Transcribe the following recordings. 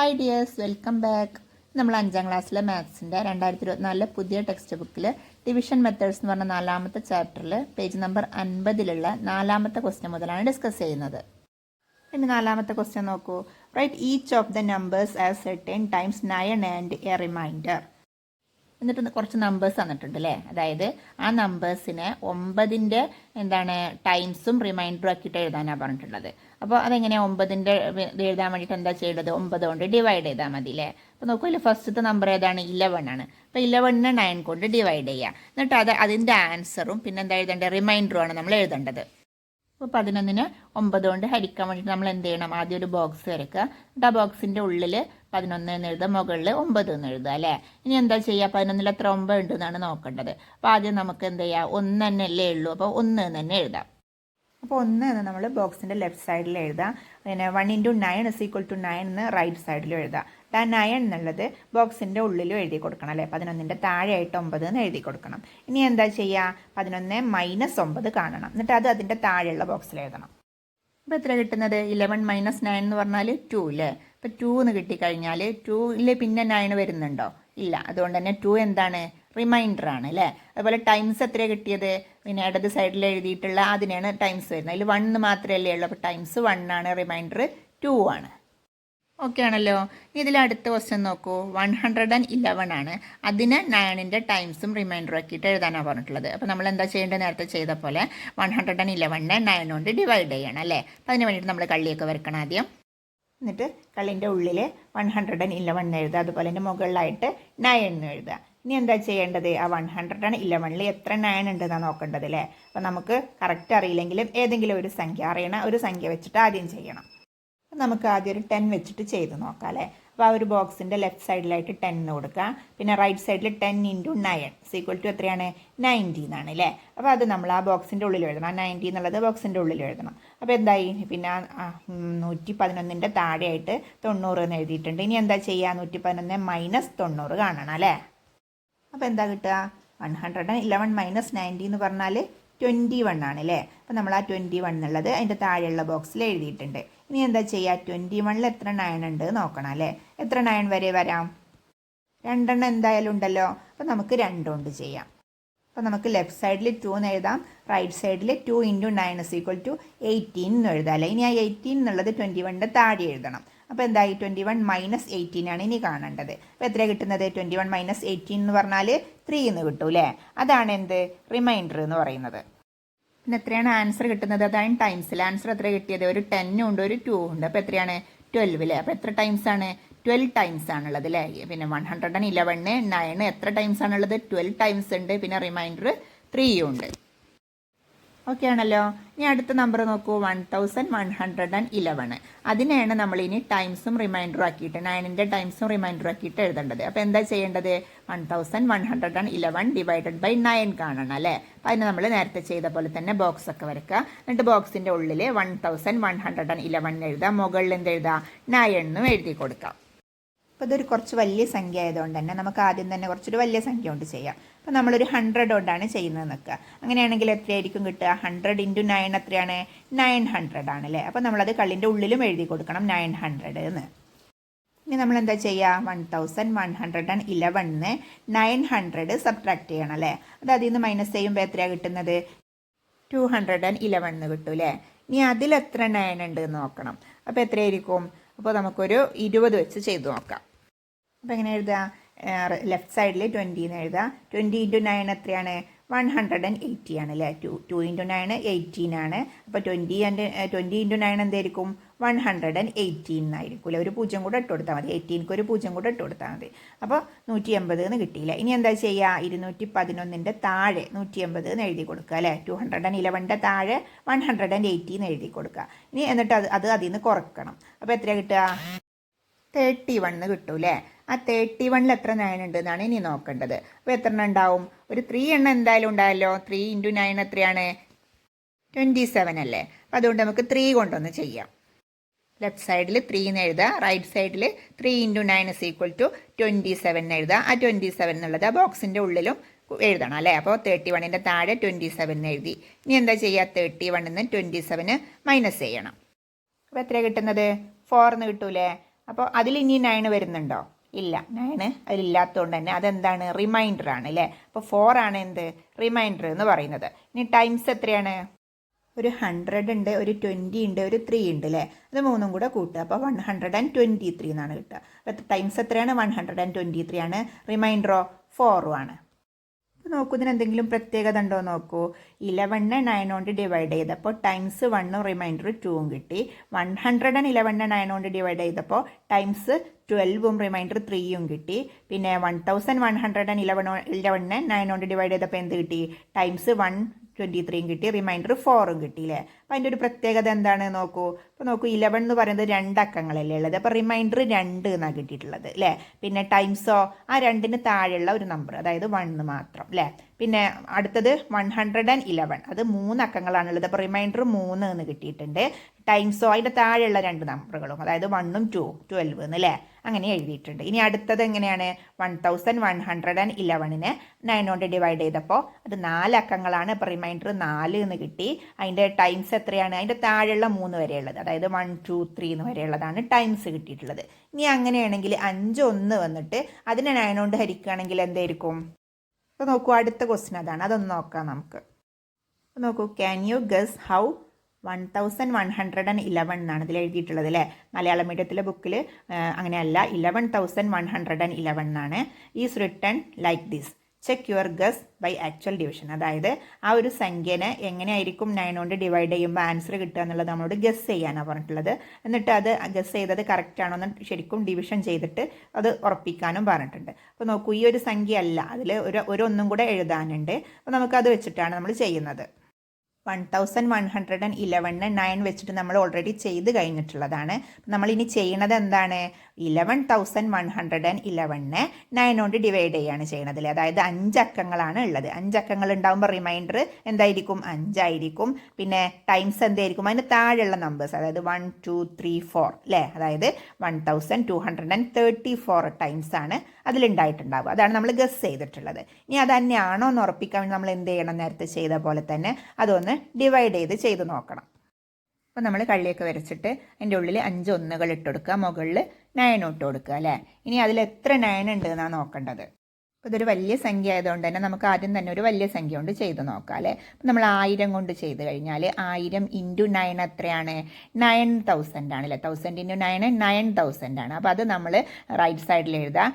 Hi dears, welcome back. നമ്മൾ 5ാം ക്ലാസ്സിലെ മാത്സിൻ്റെ 2024 പുതിയ ടെക്സ്റ്റ് ബുക്കിൽ ഡിവിഷൻ മെത്തേഡ്സ് എന്ന് പറഞ്ഞ 4ാമത്തെ ചാപ്റ്ററിൽ പേജ് നമ്പർ 50 4ാമത്തെ ക്വസ്റ്റ്യൻ മുതലാണ് ഡിസ്കസ് ചെയ്യുന്നത്. ഇനി 4ാമത്തെ ക്വസ്റ്റ്യൻ നോക്കൂ. Write each of the numbers as certain times 9 and a reminder. എന്നിട്ട് കുറച്ച് നമ്പേഴ്സ് തന്നിട്ടുണ്ട് അല്ലേ. അതായത് ആ നമ്പേഴ്സിനെ 9ൻ്റെ ടൈംസും റിമൈൻഡറും ആക്കിയിട്ട് എഴുതാനാണ് പറഞ്ഞിട്ടുള്ളത്. അപ്പോൾ അതെങ്ങനെയാണ് 9ൻ്റെ എഴുതാൻ വേണ്ടിയിട്ട് എന്താ ചെയ്യേണ്ടത്? 9 കൊണ്ട് ഡിവൈഡ് ചെയ്താൽ മതി അല്ലേ. അപ്പോൾ നോക്കൂ, അതിൽ ഫസ്റ്റത്തെ നമ്പർ ഏതാണ്? 11 ആണ്. അപ്പോൾ 11നെ 9 കൊണ്ട് ഡിവൈഡ് ചെയ്യുക. എന്നിട്ട് അതിൻ്റെ ആൻസറും പിന്നെ എന്താ എഴുതേണ്ടത്? റിമൈൻഡറുമാണ് നമ്മൾ എഴുതേണ്ടത്. അപ്പോൾ 11നെ 9 കൊണ്ട് ഹരിക്കാൻ വേണ്ടിയിട്ട് നമ്മൾ എന്ത് ചെയ്യണം? ആദ്യം ഒരു ബോക്സ് വരയ്ക്കുക. എന്നിട്ട് ആ ബോക്സിൻ്റെ ഉള്ളിൽ 11 എന്ന് എഴുതുക, മുകളിൽ 9 എന്ന് എഴുതുക അല്ലേ. ഇനി എന്താ ചെയ്യുക? 11ൽ എത്ര 9 ഉണ്ട് എന്നാണ് നോക്കേണ്ടത്. അപ്പോൾ ആദ്യം നമുക്ക് എന്ത് ചെയ്യുക? 1 തന്നെയല്ലേ ഉള്ളൂ, അപ്പോൾ 1 എന്ന് തന്നെ എഴുതാം. അപ്പോൾ 1 എന്ന് നമ്മൾ ബോക്സിൻ്റെ ലെഫ്റ്റ് സൈഡിൽ എഴുതാം. പിന്നെ 1 × 9 = 9 എന്ന് റൈറ്റ് സൈഡിലും എഴുതാം. ആ 9 എന്നുള്ളത് ബോക്സിൻ്റെ ഉള്ളിലും എഴുതി കൊടുക്കണം അല്ലേ. 11ൻ്റെ താഴെയായിട്ട് 9 എന്ന് എഴുതി കൊടുക്കണം. ഇനി എന്താ ചെയ്യുക? 11 - 9 കാണണം. എന്നിട്ട് അത് അതിൻ്റെ താഴെയുള്ള ബോക്സിൽ എഴുതണം. അപ്പോൾ എത്ര കിട്ടുന്നത്? 11 - 9 എന്ന് പറഞ്ഞാൽ 2 അല്ലേ. അപ്പോൾ 2 എന്ന് കിട്ടിക്കഴിഞ്ഞാൽ 2ൽ പിന്നെ 9 വരുന്നുണ്ടോ? ഇല്ല. അതുകൊണ്ട് തന്നെ 2 എന്താണ്? റിമൈൻഡർ ആണ് അല്ലേ. അതുപോലെ ടൈംസ് എത്രയാണ് കിട്ടിയത്? പിന്നെ ഇടത് സൈഡിൽ എഴുതിയിട്ടുള്ള അതിനാണ് ടൈംസ് വരുന്നത്. അതിൽ 1 മാത്രമല്ലേ ഉള്ളൂ. അപ്പോൾ ടൈംസ് 1 ആണ്, റിമൈൻഡർ 2 ആണ്. ഓക്കെ ആണല്ലോ. ഇതിൽ അടുത്ത ക്വസ്റ്റ്യൻ നോക്കൂ. 111 ആണ്. അതിന് 9ൻ്റെ ടൈംസും റിമൈൻഡറും ആക്കിയിട്ട് എഴുതാനാണ് പറഞ്ഞിട്ടുള്ളത്. അപ്പോൾ നമ്മൾ എന്താ ചെയ്യേണ്ടത്? നേരത്തെ ചെയ്ത പോലെ 111നെ 9 കൊണ്ട് ഡിവൈഡ് ചെയ്യണം അല്ലേ. അപ്പോൾ അതിന് വേണ്ടിയിട്ട് നമ്മൾ കള്ളിയൊക്കെ വരക്കണം ആദ്യം. എന്നിട്ട് കള്ളിൻ്റെ ഉള്ളിൽ 111 എഴുതുക. അതുപോലെ തന്നെ മുകളിലായിട്ട് 9 എന്ന് എഴുതുക. ഇനി എന്താ ചെയ്യേണ്ടത്? ആ 111ൽ എത്ര 9 ഉണ്ടെന്നാണ് നോക്കേണ്ടത് അല്ലേ. അപ്പോൾ നമുക്ക് കറക്റ്റ് അറിയില്ലെങ്കിലും ഏതെങ്കിലും ഒരു സംഖ്യ, അറിയണ ഒരു സംഖ്യ വെച്ചിട്ട് ആദ്യം ചെയ്യണം. അപ്പോൾ നമുക്ക് ആദ്യം ഒരു 10 വെച്ചിട്ട് ചെയ്ത് നോക്കാം അല്ലേ. അപ്പോൾ ആ ഒരു ബോക്സിൻ്റെ ലെഫ്റ്റ് സൈഡിലായിട്ട് 10 എന്ന് കൊടുക്കുക. പിന്നെ റൈറ്റ് സൈഡിൽ 10 × 9 = എത്രയാണ്? 90 എന്നാണ് അല്ലേ. അപ്പോൾ അത് നമ്മൾ ആ ബോക്സിൻ്റെ ഉള്ളിൽ എഴുതണം. ആ 90 എന്നുള്ളത് ബോക്സിൻ്റെ ഉള്ളിൽ എഴുതണം. അപ്പോൾ എന്തായി? പിന്നെ 111ൻ്റെ താഴെയായിട്ട് 90 എന്ന് എഴുതിയിട്ടുണ്ട്. ഇനി എന്താ ചെയ്യുക? 111 - 90 കാണണം അല്ലേ. അപ്പോൾ എന്താ കിട്ടുക? 111 - 90 എന്ന് പറഞ്ഞാൽ 21 ആണ് അല്ലേ. അപ്പോൾ നമ്മൾ ആ 21 എന്നുള്ളത് അതിൻ്റെ താഴെയുള്ള ബോക്സിൽ എഴുതിയിട്ടുണ്ട്. ഇനി എന്താ ചെയ്യുക? 21ൽ എത്ര 9 ഉണ്ട് നോക്കണം അല്ലേ. എത്ര 9 വരെ വരാം? 2 എന്തായാലും ഉണ്ടല്ലോ. അപ്പോൾ നമുക്ക് 2 കൊണ്ട് ചെയ്യാം. അപ്പോൾ നമുക്ക് ലെഫ്റ്റ് സൈഡിൽ 2 എന്ന് എഴുതാം, റൈറ്റ് സൈഡിൽ 2 × 9 = 18 എന്ന് എഴുതാം അല്ലേ. ഇനി ആ 18 എന്നുള്ളത് 21ൻ്റെ താഴെ എഴുതണം. അപ്പോൾ എന്തായി? 21 - 18 ആണ് ഇനി കാണേണ്ടത്. അപ്പോൾ എത്ര കിട്ടുന്നത്? 21 - 18 എന്ന് പറഞ്ഞാൽ 3 എന്ന് കിട്ടും അല്ലേ. അതാണ് എന്ത്? റിമൈൻഡർ എന്ന് പറയുന്നത്. പിന്നെ എത്രയാണ് ആൻസർ കിട്ടുന്നത്? അതാണ് ടൈംസിൽ ആൻസർ എത്ര കിട്ടിയത്? ഒരു 10 ഉണ്ട്, ഒരു 2 ഉണ്ട്. അപ്പോൾ എത്രയാണ്? 12 അല്ലേ. അപ്പോൾ എത്ര ടൈംസ് ആണ്? 12 ടൈംസ് ആണുള്ളത് അല്ലേ. പിന്നെ 111 9 എത്ര ടൈംസ് ആണുള്ളത്? 12 ടൈംസ് ഉണ്ട്. പിന്നെ റിമൈൻഡർ 3 ഉണ്ട്. ഓക്കെ ആണല്ലോ. ഇനി അടുത്ത നമ്പർ നോക്കൂ. 1111. അതിനെയാണ് നമ്മൾ ഇനി ടൈംസും റിമൈൻഡറും ആക്കിയിട്ട് 9ൻ്റെ ടൈംസും റിമൈൻഡറും ആക്കിയിട്ട് എഴുതേണ്ടത്. അപ്പോൾ എന്താ ചെയ്യേണ്ടത്? 1111 / 9 കാണണം അല്ലേ. അപ്പോൾ അതിന് നമ്മൾ നേരത്തെ ചെയ്ത പോലെ തന്നെ ബോക്സ് ഒക്കെ വരയ്ക്കുക. എന്നിട്ട് ബോക്സിൻ്റെ ഉള്ളിൽ 1111 എഴുതാം, മുകളിൽ എന്ത് എഴുതാം? 9 എന്നും എഴുതി കൊടുക്കാം. അപ്പോൾ ഇതൊരു കുറച്ച് വലിയ സംഖ്യ ആയതുകൊണ്ട് തന്നെ നമുക്ക് ആദ്യം തന്നെ കുറച്ചൊരു വലിയ സംഖ്യ കൊണ്ട് ചെയ്യാം. അപ്പോൾ നമ്മളൊരു 100 കൊണ്ടാണ് ചെയ്യുന്നത് നിൽക്കുക. അങ്ങനെയാണെങ്കിൽ എത്രയായിരിക്കും കിട്ടുക? 100 × 9 എത്രയാണ്? 900 ആണല്ലേ. അപ്പോൾ നമ്മളത് കള്ളിൻ്റെ ഉള്ളിലും എഴുതി കൊടുക്കണം 900 എന്ന്. ഇനി നമ്മൾ എന്താ ചെയ്യുക? 1111 900 സബ്ട്രാക്ട് ചെയ്യണം അല്ലേ. അത് അതിൽ നിന്ന് മൈനസ് ചെയ്യുമ്പോൾ എത്രയാണ് കിട്ടുന്നത്? 211 എന്ന് കിട്ടും അല്ലേ. ഇനി അതിലെത്ര 9 ഉണ്ട് എന്ന് നോക്കണം. അപ്പോൾ എത്രയായിരിക്കും? അപ്പോൾ നമുക്കൊരു 20 വെച്ച് ചെയ്ത് നോക്കാം. അപ്പോൾ എങ്ങനെ എഴുതുക? ലെഫ്റ്റ് സൈഡിൽ 20 എന്ന് എഴുതുക. 20 × 9 എത്രയാണ്? 180 ആണ് അല്ലേ. 2 × 9 18 ആണ്. അപ്പോൾ 20 × 9 എന്തായിരിക്കും? 118 എന്നായിരിക്കും അല്ലേ. ഒരു 0 കൂടെ ഇട്ട് കൊടുത്താൽ മതി. 18ക്ക് ഒരു 0 കൂടെ ഇട്ട് കൊടുത്താൽ മതി. അപ്പോൾ 180 എന്ന് കിട്ടിയില്ല. ഇനി എന്താ ചെയ്യുക? 211ൻ്റെ താഴെ 180 എന്ന് എഴുതി കൊടുക്കുക അല്ലേ. 211ൻ്റെ താഴെ 180 എന്ന് എഴുതി കൊടുക്കുക. ഇനി എന്നിട്ട് അത് അതിൽ നിന്ന് കുറക്കണം. അപ്പോൾ എത്രയാണ് കിട്ടുക? 31 കിട്ടും അല്ലേ. ആ 31ൽ എത്ര 9 ഉണ്ട് എന്നാണ് ഇനി നോക്കേണ്ടത്. അപ്പോൾ എത്ര എണ്ണം ഉണ്ടാവും? ഒരു 3 എണ്ണം എന്തായാലും ഉണ്ടായല്ലോ. 3 × 9 എത്രയാണ്? 27 അല്ലേ. അപ്പോൾ അതുകൊണ്ട് നമുക്ക് 3 കൊണ്ടൊന്ന് ചെയ്യാം. ലെഫ്റ്റ് സൈഡിൽ 3 എന്ന് എഴുതുക, റൈറ്റ് സൈഡിൽ 3 × 9 = 27 എന്ന് എഴുതുക. ആ 27 എന്നുള്ളത് ആ ബോക്സിൻ്റെ ഉള്ളിലും എഴുതണം അല്ലേ. അപ്പോൾ 31ൻ്റെ താഴെ 27 എന്ന് എഴുതി. ഇനി എന്താ ചെയ്യുക? 31 നിന്ന് 27 മൈനസ് ചെയ്യണം. അപ്പോൾ എത്രയാണ് കിട്ടുന്നത്? 4 എന്ന് കിട്ടൂലേ. അപ്പോൾ അതിൽ ഇനി 9 വരുന്നുണ്ടോ? ഇല്ല, 9 അതിലില്ലാത്തതുകൊണ്ട് തന്നെ അതെന്താണ്? റിമൈൻഡർ ആണ് അല്ലേ. അപ്പോൾ 4 ആണ് എന്ത്? റിമൈൻഡർ എന്ന് പറയുന്നത്. ഇനി ടൈംസ് എത്രയാണ്? ഒരു 100 ഉണ്ട്, ഒരു 20 ഉണ്ട്, ഒരു 3 ഉണ്ട് അല്ലേ. അത് മൂന്നും കൂടെ കൂട്ടുക. അപ്പോൾ 123 എന്നാണ് കിട്ടുക. അപ്പോൾ ടൈംസ് എത്രയാണ്? 123 ആണ്. റിമൈൻഡറോ 4 ആണ്. അപ്പോൾ നോക്കൂ, ഇതിന് എന്തെങ്കിലും പ്രത്യേകത ഉണ്ടോ നോക്കൂ. 11 9 കൊണ്ട് ഡിവൈഡ് ചെയ്തപ്പോൾ ടൈംസ് 1ഉം റിമൈൻഡർ 2ഉം കിട്ടി. 111 9 കൊണ്ട് ഡിവൈഡ് ചെയ്തപ്പോൾ ടൈംസ് 12ഉം റിമൈൻഡർ 3ഉം കിട്ടി. പിന്നെ 1111 9 കൊണ്ട് ഡിവൈഡ് ചെയ്തപ്പോൾ എന്ത് കിട്ടി? ടൈംസ് 123ഉം കിട്ടി, റിമൈൻഡർ 4ഉം കിട്ടിയില്ലേ. അപ്പോൾ അതിൻ്റെ ഒരു പ്രത്യേകത എന്താണ് നോക്കൂ. അപ്പോൾ നോക്കൂ, 11 എന്ന് പറയുന്നത് 2 അക്കങ്ങളല്ലേ ഉള്ളത്. അപ്പോൾ റിമൈൻഡർ 2 എന്നാണ് കിട്ടിയിട്ടുള്ളത് അല്ലേ. പിന്നെ ടൈംസോ ആ 2ന് താഴെയുള്ള ഒരു നമ്പർ, അതായത് 1 മാത്രം അല്ലേ. പിന്നെ അടുത്തത് 111 അത് 3 അക്കങ്ങളാണുള്ളത്. അപ്പോൾ റിമൈൻഡർ 3 എന്ന് കിട്ടിയിട്ടുണ്ട്. ടൈംസോ അതിൻ്റെ താഴെയുള്ള 2 നമ്പറുകളും, അതായത് 1ഉം 2ഉം 12 എന്നല്ലേ, അങ്ങനെ എഴുതിയിട്ടുണ്ട്. ഇനി അടുത്തത് എങ്ങനെയാണ്? 1111നെ 9 കൊണ്ട് ഡിവൈഡ് ചെയ്തപ്പോൾ അത് 4 അക്കങ്ങളാണ്. അപ്പോൾ റിമൈൻഡർ 4 എന്ന് കിട്ടി. അതിൻ്റെ ടൈംസ് എത്രയാണ്? അതിൻ്റെ താഴെയുള്ള 3 വരെയുള്ളത്, അതായത് 1 2 3 എന്ന് വരെയുള്ളതാണ് ടൈംസ് കിട്ടിയിട്ടുള്ളത്. ഇനി അങ്ങനെയാണെങ്കിൽ 5 1 വന്നിട്ട് അതിനെ 9 കൊണ്ട് ഹരിക്കുകയാണെങ്കിൽ എന്തായിരിക്കും? അപ്പോൾ നോക്കൂ, അടുത്ത ക്വസ്റ്റ്യൻ അതാണ്. അതൊന്ന് നോക്കാം നമുക്ക്. അപ്പോൾ നോക്കൂ, ക്യാൻ യു ഗസ് ഹൗ 1111 എന്നാണ് ഇതിൽ എഴുതിയിട്ടുള്ളത് അല്ലേ. മലയാളം മീഡിയത്തിലെ ബുക്കിൽ അങ്ങനെയല്ല, 1111 എന്നാണ്. Is written like this, check your guess by actual division. അതായത് ആ ഒരു സംഖ്യനെ എങ്ങനെയായിരിക്കും 9 കൊണ്ട് ഡിവൈഡ് ചെയ്യുമ്പോൾ ആൻസർ കിട്ടുക എന്നുള്ളത് നമ്മളോട് ഗസ് ചെയ്യാനാണ് പറഞ്ഞിട്ടുള്ളത്. എന്നിട്ട് അത് ഗസ് ചെയ്തത് കറക്റ്റ് ആണോ എന്ന് ശരിക്കും ഡിവിഷൻ ചെയ്തിട്ട് അത് ഉറപ്പിക്കാനും പറഞ്ഞിട്ടുണ്ട്. അപ്പോൾ നോക്കൂ, ഈ ഒരു സംഖ്യ അല്ല, അതിൽ ഒരു ഒന്നും കൂടെ എഴുതാനുണ്ട്. അപ്പോൾ നമുക്കത് വെച്ചിട്ടാണ് നമ്മൾ ചെയ്യുന്നത്. 1111 9 വെച്ചിട്ട് നമ്മൾ ഓൾറെഡി ചെയ്ത് കഴിഞ്ഞിട്ടുള്ളതാണ്. നമ്മളിനി ചെയ്യണത് എന്താണ്? 1111നെ 9 കൊണ്ട് ഡിവൈഡ് ചെയ്യുകയാണ് ചെയ്യണത്. അതായത് 5 അക്കങ്ങളാണ് ഉള്ളത്. 5 അക്കങ്ങൾ ഉണ്ടാകുമ്പോൾ റിമൈൻഡർ എന്തായിരിക്കും? 5 ആയിരിക്കും. പിന്നെ ടൈംസ് എന്തായിരിക്കും? അതിന് താഴെയുള്ള നമ്പേഴ്സ്, അതായത് 1 2 3 4 അല്ലേ. അതായത് 1234 ടൈംസ് ആണ് അതിലുണ്ടായിട്ടുണ്ടാവുക. അതാണ് നമ്മൾ ഗസ് ചെയ്തിട്ടുള്ളത്. ഇനി അത് തന്നെയാണോ എന്ന് ഉറപ്പിക്കാൻ വേണ്ടി നമ്മൾ എന്ത് ചെയ്യണം? നേരത്തെ ചെയ്ത പോലെ തന്നെ അതൊന്ന് ഡിവൈഡ് ചെയ്ത് നോക്കണം. അപ്പോൾ നമ്മൾ കള്ളിയൊക്കെ വരച്ചിട്ട് അതിൻ്റെ ഉള്ളിൽ 5 ഒന്നുകൾ ഇട്ട് കൊടുക്കുക, മുകളിൽ 9 ഇട്ട് കൊടുക്കുക അല്ലേ. ഇനി അതിൽ എത്ര 9 ഉണ്ട് എന്നാണ് നോക്കേണ്ടത്. അപ്പോൾ ഇതൊരു വലിയ സംഖ്യ ആയതുകൊണ്ട് തന്നെ നമുക്ക് ആദ്യം തന്നെ ഒരു വലിയ സംഖ്യ കൊണ്ട് ചെയ്ത് നോക്കാം അല്ലേ. അപ്പോൾ നമ്മൾ 1000 കൊണ്ട് ചെയ്ത് കഴിഞ്ഞാൽ 1000 ഇൻറ്റു 9 എത്രയാണ്? 9000 ആണല്ലേ. 1000 ഇൻറ്റു 9 9000 ആണ്. അപ്പോൾ അത് നമ്മൾ റൈറ്റ് സൈഡിൽ എഴുതാം,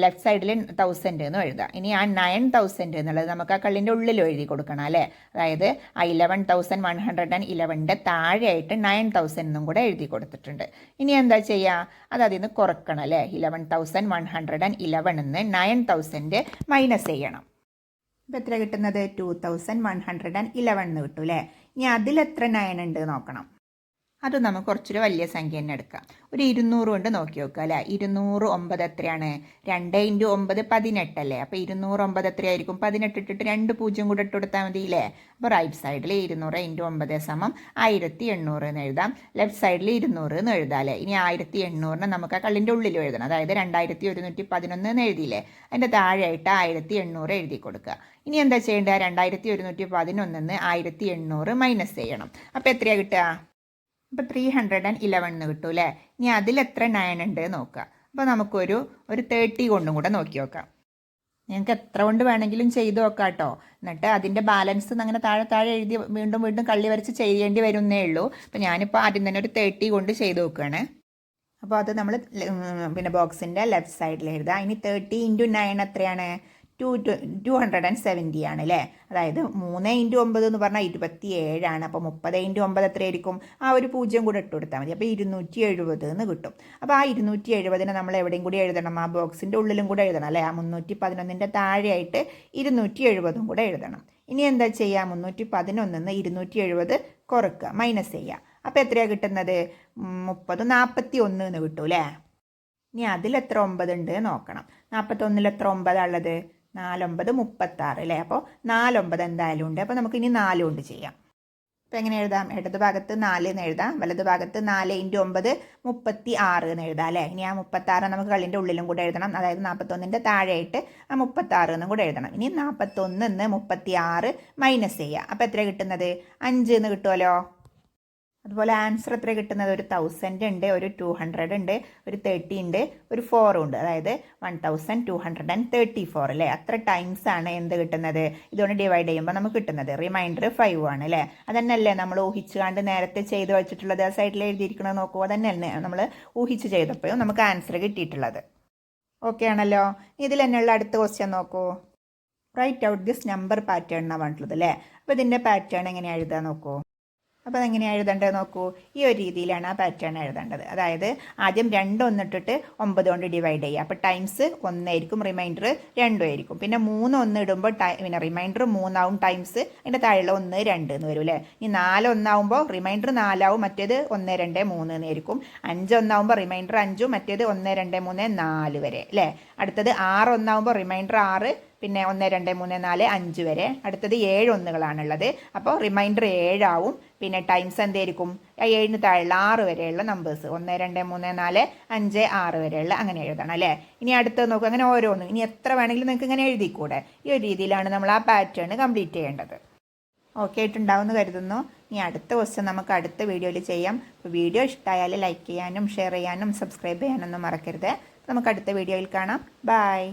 ലെഫ്റ്റ് സൈഡിൽ 1000 എന്ന് എഴുതാം. ഇനി ആ 9000 എന്നുള്ളത് നമുക്ക് ആ കള്ളിൻ്റെ ഉള്ളിൽ എഴുതി കൊടുക്കണം അല്ലേ. അതായത് ആ 1111ൻ്റെ താഴെയായിട്ട് 9000 എന്നും കൂടെ എഴുതി കൊടുത്തിട്ടുണ്ട്. ഇനി എന്താ ചെയ്യുക? അത് അതിൽ നിന്ന് കുറക്കണം അല്ലേ. 1111 എന്ന് 9000 മൈനസ് ചെയ്യണം. ഇപ്പം എത്ര കിട്ടുന്നത്? 2111 എന്ന് കിട്ടും അല്ലേ. ഇനി അതിലെത്ര 9 ഉണ്ട് നോക്കണം. അത് നമുക്ക് കുറച്ചൊരു വലിയ സംഖ്യ തന്നെ എടുക്കാം. ഒരു 200 കൊണ്ട് നോക്കി നോക്കുക അല്ലേ. 209 എത്രയാണ്? 2 ഇൻറ്റു 9 18 അല്ലേ. അപ്പോൾ 209 എത്രയായിരിക്കും? 18 ഇട്ടിട്ട് 2 0 കൂടെ ഇട്ട് കൊടുത്താൽ മതി അല്ലേ. അപ്പോൾ റൈറ്റ് സൈഡിൽ 200 ഇൻറ്റു 9 സമം 1800 എന്ന് എഴുതാം. ലെഫ്റ്റ് സൈഡിൽ 200 എന്ന് എഴുതാം അല്ലേ. ഇനി 1800 നമുക്ക് ആ കള്ളിൻ്റെ ഉള്ളിൽ എഴുതണം. അതായത് 2111 എന്ന് എഴുതിയില്ലേ, അതിൻ്റെ താഴെയായിട്ട് 1800 എഴുതി കൊടുക്കുക. ഇനി എന്താ ചെയ്യേണ്ടത്? 2111 1800 മൈനസ് ചെയ്യണം. അപ്പോൾ എത്രയാണ് കിട്ടുക? അപ്പോൾ 311 എന്ന് കിട്ടും അല്ലേ. ഇനി അതിലെത്ര 9 ഉണ്ട് നോക്കുക. അപ്പോൾ നമുക്കൊരു 30 കൊണ്ടും കൂടെ നോക്കി നോക്കാം. ഞങ്ങൾക്ക് എത്ര കൊണ്ട് വേണമെങ്കിലും ചെയ്ത് നോക്കാം കേട്ടോ. എന്നിട്ട് അതിൻ്റെ ബാലൻസ് അങ്ങനെ താഴെ എഴുതി വീണ്ടും കള്ളി വരച്ച് ചെയ്യേണ്ടി വരുന്നേ ഉള്ളൂ. അപ്പോൾ ഞാനിപ്പോൾ ആദ്യം തന്നെ ഒരു 30 കൊണ്ട് ചെയ്ത് നോക്കുകയാണ്. അപ്പോൾ അത് നമ്മൾ പിന്നെ ബോക്സിൻ്റെ ലെഫ്റ്റ് സൈഡിൽ എഴുതാം. ഇനി 30 ഇൻറ്റു 9 എത്രയാണ്? 270 ആണ് അല്ലേ. അതായത് 3 ഇൻറ്റു 9 എന്ന് പറഞ്ഞാൽ 27 ആണ്. അപ്പോൾ 30 ഇൻറ്റു 9 എത്രയായിരിക്കും? ആ ഒരു 0 കൂടെ ഇട്ട് കൊടുത്താൽ മതി. അപ്പോൾ 270 എന്ന് കിട്ടും. അപ്പോൾ ആ 270നെ നമ്മൾ എവിടെയും കൂടി എഴുതണം? ആ ബോക്സിൻ്റെ ഉള്ളിലും കൂടെ എഴുതണം അല്ലേ. ആ 311ൻ്റെ താഴെയായിട്ട് 270 കൂടെ എഴുതണം. ഇനി എന്താ ചെയ്യുക? 311 270 കുറക്കുക, മൈനസ് ചെയ്യുക. അപ്പോൾ എത്രയാണ് കിട്ടുന്നത്? 30 41 എന്ന് കിട്ടും അല്ലേ. ഇനി അതിലെത്ര 9 ഉണ്ട് നോക്കണം. 41 എത്ര 9 ഉള്ളത്? 4 9 36 അല്ലേ. അപ്പോൾ 4 9 എന്തായാലും ഉണ്ട്. അപ്പോൾ നമുക്ക് ഇനി 4 കൊണ്ട് ചെയ്യാം. അപ്പോൾ എങ്ങനെ എഴുതാം? ഇടത് ഭാഗത്ത് 4 എന്ന് എഴുതാം, വലത് ഭാഗത്ത് 4 ഇൻറ്റു 9 36 എന്ന് എഴുതാം അല്ലേ. ഇനി ആ 36 നമുക്ക് കള്ളിൻ്റെ ഉള്ളിലും കൂടെ എഴുതണം. അതായത് 41ൻ്റെ താഴെയായിട്ട് ആ 36 എന്നും കൂടെ എഴുതണം. ഇനി 41 36 മൈനസ് ചെയ്യുക. അപ്പോൾ എത്ര കിട്ടുന്നത്? 5 എന്ന് കിട്ടുമല്ലോ. അതുപോലെ ആൻസർ എത്ര കിട്ടുന്നത്? ഒരു 1000 ഉണ്ട്, ഒരു 200 ഉണ്ട്, ഒരു 30 ഉണ്ട്, ഒരു 4 ഉണ്ട്. അതായത് 1234 അല്ലേ? അത്ര ടൈംസ് ആണ് എന്ത് കിട്ടുന്നത്? ഇതുകൊണ്ട് ഡിവൈഡ് ചെയ്യുമ്പോൾ നമുക്ക് കിട്ടുന്നത്. റിമൈൻഡർ 5 ആണ് അല്ലേ? അതന്നെയല്ലേ നമ്മൾ ഊഹിച്ചുകൊണ്ട് നേരത്തെ ചെയ്ത് വെച്ചിട്ടുള്ളത്? ആ സൈഡിൽ എഴുതിയിരിക്കണത് നോക്കൂ. അതന്നെയല്ലേ നമ്മൾ ഊഹിച്ച് ചെയ്തപ്പോഴും നമുക്ക് ആൻസർ കിട്ടിയിട്ടുള്ളത്. ഓക്കെ ആണല്ലോ. ഇതിൽ തന്നെയുള്ള അടുത്ത ക്വസ്റ്റ്യൻ നോക്കൂ. Write out this number pattern എന്നാണ് പറഞ്ഞിട്ടുള്ളത് അല്ലേ? അപ്പോൾ ഇതിൻ്റെ പാറ്റേൺ എങ്ങനെയാണ് എഴുതാൻ നോക്കൂ. അപ്പോൾ അതെങ്ങനെയാണ് എഴുതേണ്ടത് നോക്കൂ. ഈ ഒരു രീതിയിലാണ് ആ പാറ്റേൺ എഴുതേണ്ടത്. അതായത് ആദ്യം 2 ഒന്നിട്ടിട്ട് 9 കൊണ്ട് ഡിവൈഡ് ചെയ്യുക. അപ്പോൾ ടൈംസ് 1 ആയിരിക്കും, റിമൈൻഡർ 2 ആയിരിക്കും. പിന്നെ 3 1 ഇടുമ്പോൾ പിന്നെ റിമൈൻഡർ 3 ആവും, ടൈംസ് അതിൻ്റെ താഴെയുള്ള 1 2 എന്ന് വരും അല്ലേ? ഈ 4 1 റിമൈൻഡർ 4 ആവും, മറ്റേത് 1 2 3 എന്നായിരിക്കും. 5 1 റിമൈൻഡർ 5, മറ്റേത് 1 2 3 4 വരെ അല്ലേ? അടുത്തത് 6 1 റിമൈൻഡർ 6, പിന്നെ 1 2 3 4 5 വരെ. അടുത്തത് 7 ഒന്നുകളാണുള്ളത്. അപ്പോൾ റിമൈൻഡർ 7 ആവും. പിന്നെ ടൈംസ് എന്തായിരിക്കും? 7ന് താഴെയുള്ള 6 വരെയുള്ള നമ്പേഴ്സ് 1 2 3 4 5 6 വരെയുള്ള അങ്ങനെ എഴുതണം അല്ലേ? ഇനി അടുത്തത് നോക്കുക. അങ്ങനെ ഓരോന്നും ഇനി എത്ര വേണമെങ്കിലും നിങ്ങൾക്ക് ഇങ്ങനെ എഴുതിക്കൂടെ? ഈ ഒരു രീതിയിലാണ് നമ്മൾ ആ പാറ്റേൺ കംപ്ലീറ്റ് ചെയ്യേണ്ടത്. ഓക്കെ ആയിട്ടുണ്ടാവുമെന്ന് കരുതുന്നു. ഇനി അടുത്ത ക്വസ്റ്റ്യൻ നമുക്ക് അടുത്ത വീഡിയോയിൽ ചെയ്യാം. അപ്പോൾ വീഡിയോ ഇഷ്ടമായാൽ ലൈക്ക് ചെയ്യാനും ഷെയർ ചെയ്യാനും സബ്സ്ക്രൈബ് ചെയ്യാനൊന്നും മറക്കരുത്. നമുക്ക് അടുത്ത വീഡിയോയിൽ കാണാം. ബൈ.